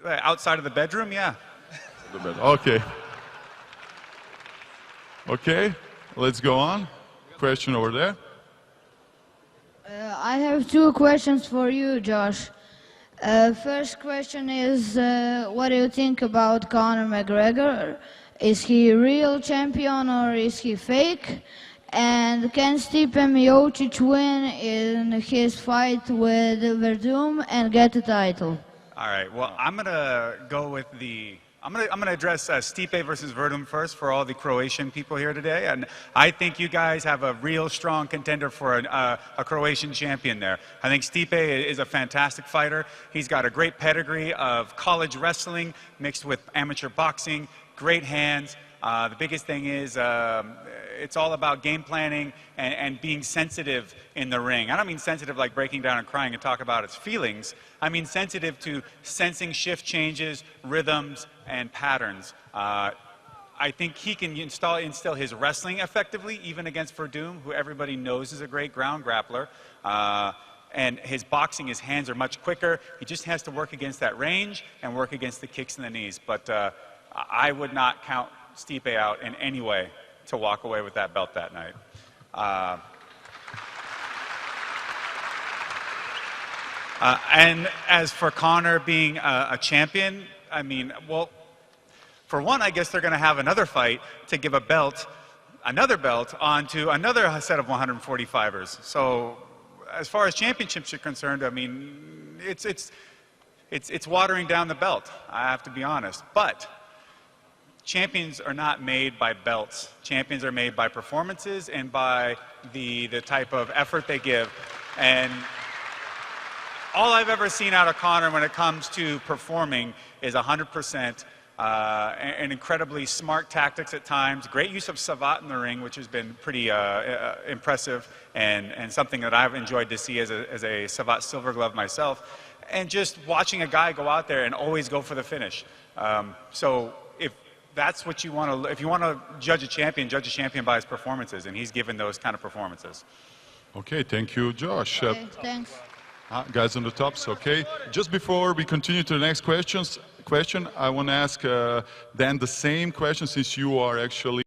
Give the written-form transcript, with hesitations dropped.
Outside of the bedroom, yeah. Okay. Okay, let's go on. Question over there. I have two questions for you, Josh. First question is, what do you think about Conor McGregor? Is he a real champion or is he fake? And can Stipe Miocic win in his fight with Verdum and get the title? All right. Well, I'm gonna go with the. I'm gonna address Stipe versus Verdum first for all the Croatian people here today, and I think you guys have a real strong contender for a Croatian champion there. I think Stipe is a fantastic fighter. He's got a great pedigree of college wrestling mixed with amateur boxing. Great hands. The biggest thing is it's all about game planning and being sensitive in the ring. I don't mean sensitive like breaking down and crying and talk about its feelings. I mean sensitive to sensing shift changes, rhythms, and patterns. I think he can instill his wrestling effectively, even against Verdum, who everybody knows is a great ground grappler. And his boxing, his hands are much quicker. He just has to work against that range and work against the kicks and the knees. But I would not count Stipe out in any way to walk away with that belt that night. And as for Conor being a champion, I mean, well, for one, I guess they're going to have another fight to give another belt onto another set of 145ers. So as far as championships are concerned, I mean, it's watering down the belt, I have to be honest. But champions are not made by belts. Champions are made by performances and by the type of effort they give. And all I've ever seen out of Conor when it comes to performing is 100%, and incredibly smart tactics at times, great use of savate in the ring, which has been pretty impressive and something that I've enjoyed to see as a savate silver glove myself. And just watching a guy go out there and always go for the finish. So if that's what you want to, if you want to judge a champion by his performances, and he's given those kind of performances. Okay, thank you, Josh. Okay, thanks. Guys on the tops, okay. Just before we continue to the next question, I want to ask Dan the same question, since you are actually